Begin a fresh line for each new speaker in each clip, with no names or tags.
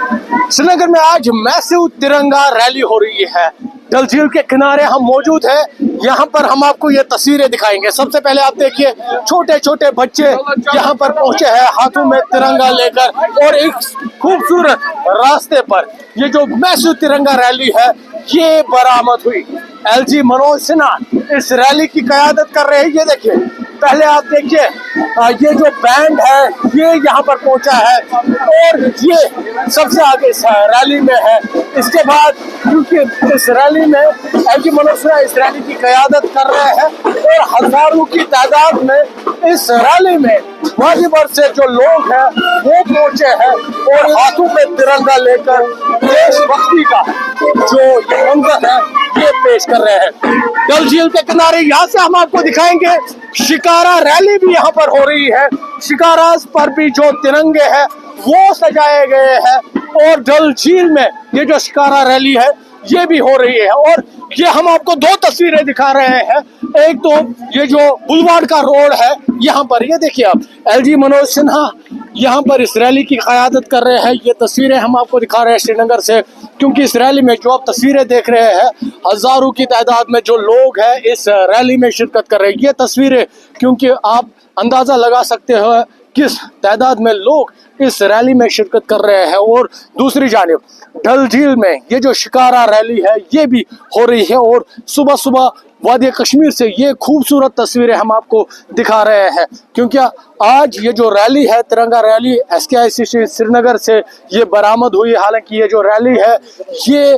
श्रीनगर में आज मैसिव तिरंगा रैली हो रही है। डल झील के किनारे हम मौजूद हैं। यहाँ पर हम आपको ये तस्वीरें दिखाएंगे। सबसे पहले आप देखिए, छोटे छोटे बच्चे यहाँ पर पहुंचे हैं हाथों में तिरंगा लेकर, और एक खूबसूरत रास्ते पर ये जो मैसिव तिरंगा रैली है ये बरामद हुई। एलजी मनोज सिन्हा इस रैली की क़यादत कर रहे हैं। ये देखिए, पहले आप देखिए, ये जो बैंड है ये यहाँ पर पहुंचा है और ये सबसे आगे इस रैली में है। इसके बाद क्योंकि इस रैली में एलजी मनोज सिन्हा इस रैली की क़यादत कर रहे हैं और हजारों की तादाद में इस रैली में वाजीवर से जो लोग हैं वो पहुंचे हैं और हाथों में तिरंगा लेकर देशभक्ति का जो ये मंजर है ये पेश कर रहे हैं। डल झील के किनारे यहाँ से हम आपको दिखाएंगे शिकारा रैली भी यहाँ पर हो रही है। शिकारास पर भी जो तिरंगे हैं वो सजाए गए हैं और डल झील में ये जो शिकारा रैली है ये भी हो रही है। और ये हम आपको दो तस्वीरें दिखा रहे हैं। एक तो ये जो बुलवार्ड का रोड है यहाँ पर, ये देखिए आप, एलजी मनोज सिन्हा यहाँ पर इस रैली की क़यादत कर रहे हैं। ये तस्वीरें हम आपको दिखा रहे हैं श्रीनगर से, क्योंकि इस रैली में जो आप तस्वीरें देख रहे हैं हजारों की तादाद में जो लोग हैं इस रैली में शिरकत कर रहे हैं। ये तस्वीरें क्योंकि आप अंदाज़ा लगा सकते हो किस तादाद में लोग इस रैली में शिरकत कर रहे हैं। और दूसरी जानिब डल झील में ये जो शिकारा रैली है ये भी हो रही है और सुबह सुबह वादी कश्मीर से ये खूबसूरत तस्वीरें हम आपको दिखा रहे हैं, क्योंकि आज ये जो रैली है तिरंगा रैली SKICC श्रीनगर से ये बरामद हुई। हालांकि ये जो रैली है ये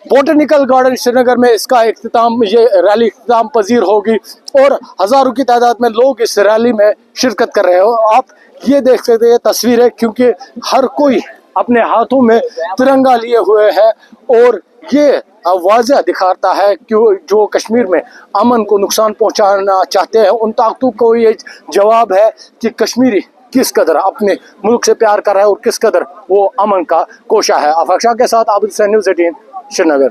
बोटेनिकल गार्डन श्रीनगर में इसका इख्तिताम, ये रैली इख्तिताम पजीर होगी और हजारों की तादाद में लोग इस रैली में शिरकत कर रहे हो। आप ये देख सकते हैं तस्वीरें, क्योंकि हर कोई अपने हाथों में तिरंगा लिए हुए है और ये वाज़ह दिखाता है कि जो कश्मीर में अमन को नुकसान पहुंचाना चाहते हैं उन ताकतों को ये जवाब है कि कश्मीरी किस कदर अपने मुल्क से प्यार कर रहा है और किस कदर वो अमन का कोशा है। अफाक के साथ आबिद हुसैन, न्यूज़ 18 श्रीनगर।